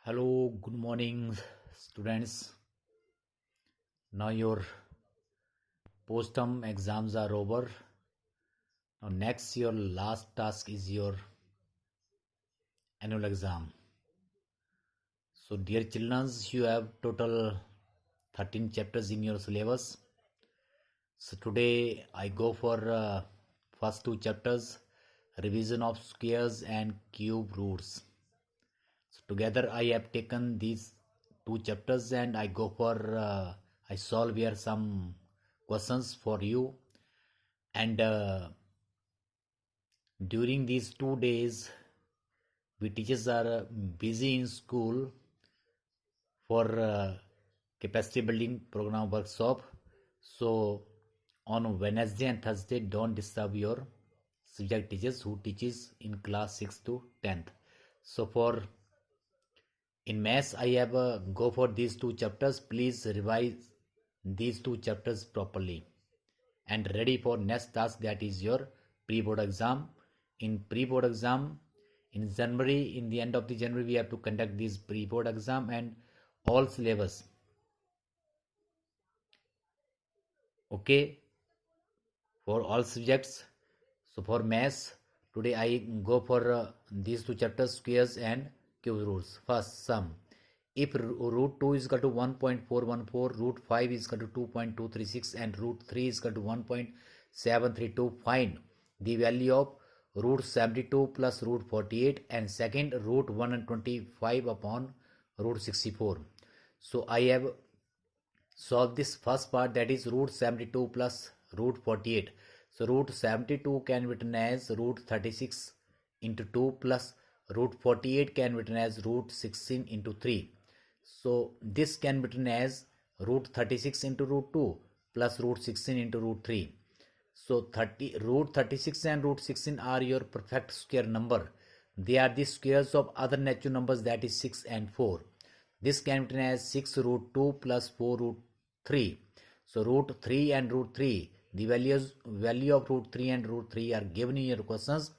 Hello, good morning, students. Now your post-term exams are over. Now next, your last task is your annual exam. So dear children, you have total 13 chapters in your syllabus. So today I go for first two chapters, revision of squares and cube roots. So together I have taken these two chapters and I go for I solve here some questions for you. And during these 2 days we teachers are busy in school for capacity building program workshop. So on Wednesday and Thursday don't disturb your subject teachers who teaches in class 6 to 10th. So for in maths I have go for these two chapters. Please revise these two chapters properly and ready for next task, that is your pre-board exam. In pre-board exam in January, in the end of the January, we have to conduct this pre-board exam and all syllabus. Okay, for all subjects. So for maths, today I go for these two chapters, squares and cube roots. First, sum. If root 2 is equal to 1.414, root 5 is equal to 2.236 and root 3 is equal to 1.732, find the value of root 72 plus root 48 and second root 125 upon root 64. So I have solved this first part, that is root 72 plus root 48. So root 72 can be written as root 36 into 2 plus root 48 can be written as root 16 into 3. So this can be written as root 36 into root 2 plus root 16 into root 3. So root 36 and root 16 are your perfect square number. They are the squares of other natural numbers, that is 6 and 4. This can be written as 6 root 2 plus 4 root 3. So root 3 and root 3, the value of root 3 and root 3 are given in your questions.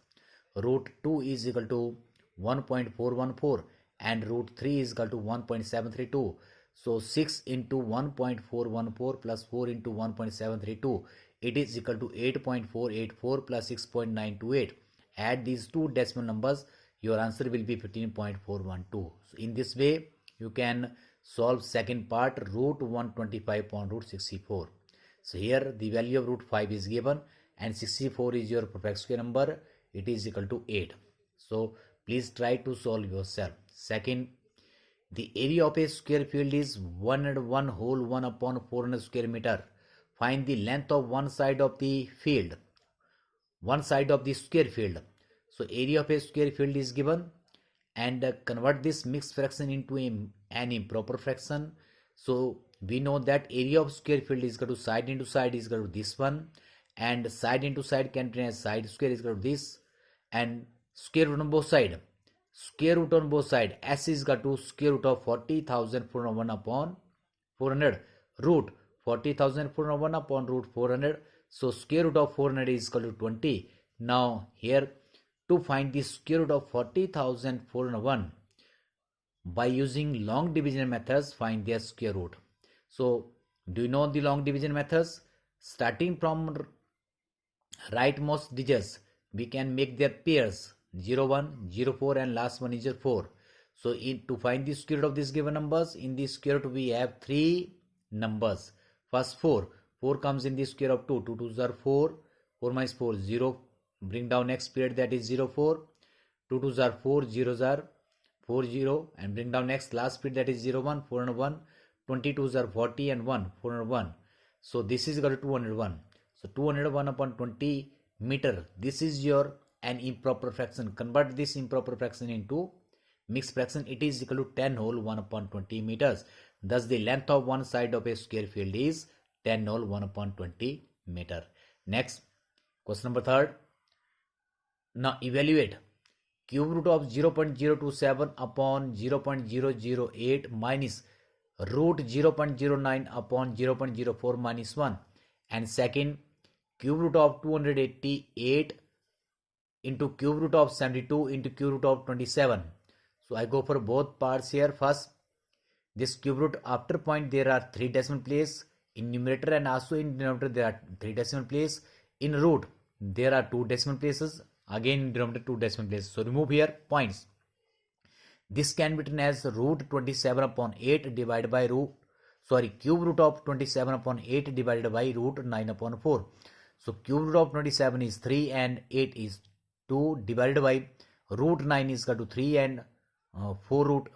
Root 2 is equal to 1.414 and root 3 is equal to 1.732. So 6 into 1.414 plus 4 into 1.732, it is equal to 8.484 plus 6.928. Add these two decimal numbers, your answer will be 15.412. So in this way you can solve second part, root 125 upon root 64. So here the value of root 5 is given and 64 is your perfect square number, it is equal to 8. So please try to solve yourself. Second, the area of a square field is 101 whole 1 upon 400 square meter. Find the length of one side of the field, one side of the square field. So area of a square field is given and convert this mixed fraction into an improper fraction. So we know that area of square field is equal to side into side is equal to this one, and side into side can be as side square is equal to this, and square root on both sides. Square root on both sides, s is equal to square root of 40,401 upon 400, root 40,401 upon root 400. So square root of 400 is equal to 20. Now here to find the square root of 40,401, by using long division methods, find their square root. So do you know the long division methods? Starting from rightmost digits, we can make their pairs 0, 1, 0, 4 and last one is 4. So to find the square root of these given numbers, in the square root we have three numbers. First 4. 4 comes in the square of 2. 2 2s are 4. 4 minus 4, 0. Bring down next period, that is 0, 4. 2 2s are 4. 0s are 4, 0. And bring down next last period, that is 0, 1. 401. 22s are 40 and 1. 401. So this is equal to 201. So 201 upon 20 meter. This is your an improper fraction. Convert this improper fraction into mixed fraction. It is equal to 10 whole 1 upon 20 meters. Thus the length of one side of a square field is 10 whole 1 upon 20 meter. Next, question number 3rd. Now evaluate cube root of 0.027 upon 0.008 minus root 0.09 upon 0.04 minus 1, and second cube root of 288 into cube root of 72 into cube root of 27. So I go for both parts here. First, this cube root, after point there are 3 decimal places. In numerator and also in denominator there are 3 decimal places. In root there are 2 decimal places. Again in denominator 2 decimal places. So remove here points. This can be written as root 27 upon 8 divided by cube root of 27 upon 8 divided by root 9 upon 4. So cube root of 27 is 3 and 8 is 2 divided by root 9 is equal to 3 and 4 root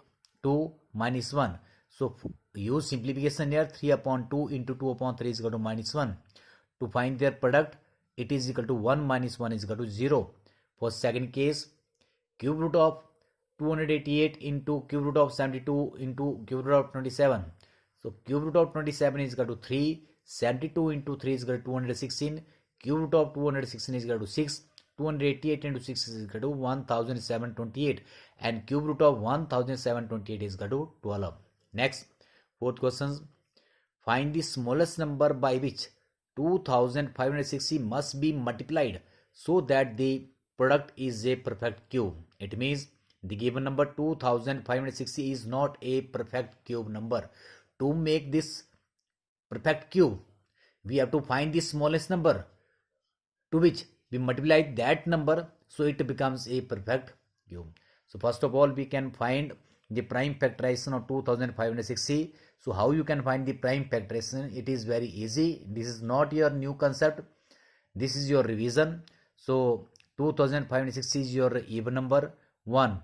2 minus 1. So use simplification here. 3 upon 2 into 2 upon 3 is equal to minus 1. To find their product, it is equal to 1 minus 1 is equal to 0. For second case, cube root of 288 into cube root of 72 into cube root of 27. So cube root of 27 is equal to 3. 72 into 3 is equal to 216. Cube root of 216 is equal to 6. 288 into 6 is equal to 1728. And cube root of 1728 is equal to 12. Next, fourth question. Find the smallest number by which 2560 must be multiplied so that the product is a perfect cube. It means the given number 2560 is not a perfect cube number. To make this perfect cube, we have to find the smallest number to which we multiply that number so it becomes a perfect cube. So first of all, we can find the prime factorization of 2560. So how you can find the prime factorization? It is very easy. This is not your new concept. This is your revision. So 2560 is your even number. 1,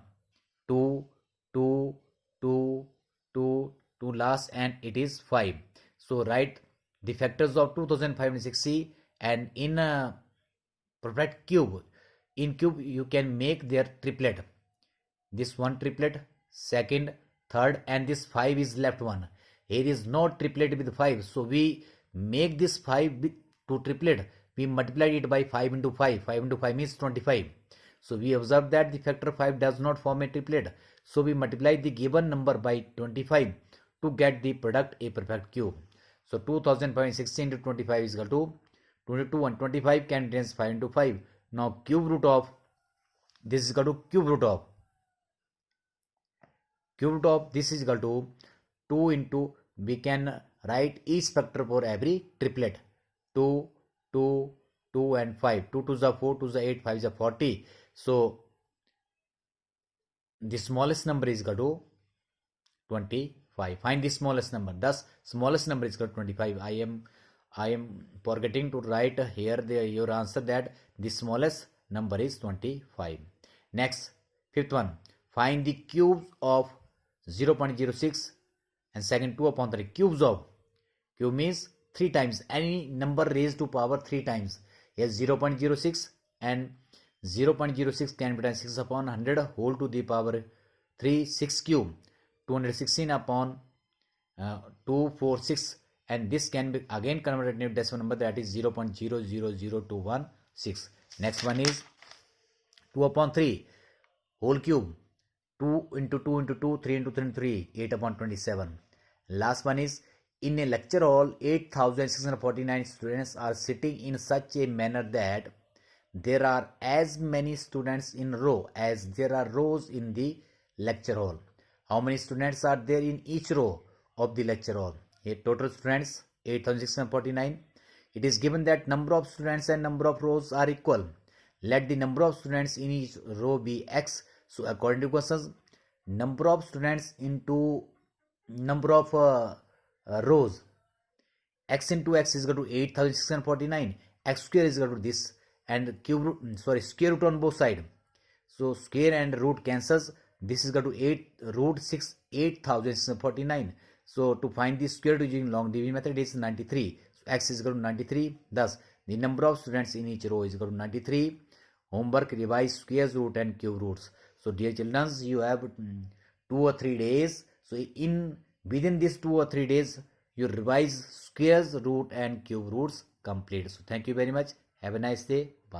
2, 2, 2, 2, 2 last, and it is 5. So write the factors of 2560, and in a perfect cube, in cube you can make their triplet. This one triplet, second, third, and this 5 is left one. Here is no triplet with 5. So we make this 5 to triplet. We multiply it by 5 into 5. 5 into 5 means 25. So we observe that the factor 5 does not form a triplet. So we multiply the given number by 25 to get the product a perfect cube. So 2560 into 25 is equal to 22, and 25 can raise 5 into 5. Now cube root of this is equal to cube root of this is equal to 2 into, we can write each factor for every triplet. 2, 2, 2 and 5. 2 to the 4, 2 to the 8, 5 is a 40. So the smallest number is equal to 25. Find the smallest number. Thus smallest number is equal to 25. I am forgetting to write here your answer that the smallest number is 25. Next, fifth one. Find the cubes of 0.06 and second 2 upon 3. Cubes of, cube means 3 times, any number raised to power 3 times. Here 0.06 and 0.06 can be written 6 upon 100 whole to the power 3, 6 cube, 216 upon 246, and this can be again converted into decimal number, that is 0.000216. Next one is 2 upon 3 whole cube, 2 into 2 into 2, 3 into 3 into 3, 8 upon 27. Last one is, in a lecture hall, 8,649 students are sitting in such a manner that there are as many students in row as there are rows in the lecture hall. How many students are there in each row of the lecture hall? Here total students 8,649. It is given that number of students and number of rows are equal. Let the number of students in each row be x. So according to questions, number of students into number of rows, x into x is equal to 8,649. X square is equal to this, and square root on both sides. So square and root cancels. This is equal to 8,649. So to find the square root using long division method is 93. So x is equal to 93. Thus the number of students in each row is equal to 93. Homework: revise squares root and cube roots. So dear children, you have 2 or 3 days. So within these 2 or 3 days, you revise squares root and cube roots complete. So thank you very much. Have a nice day. Bye.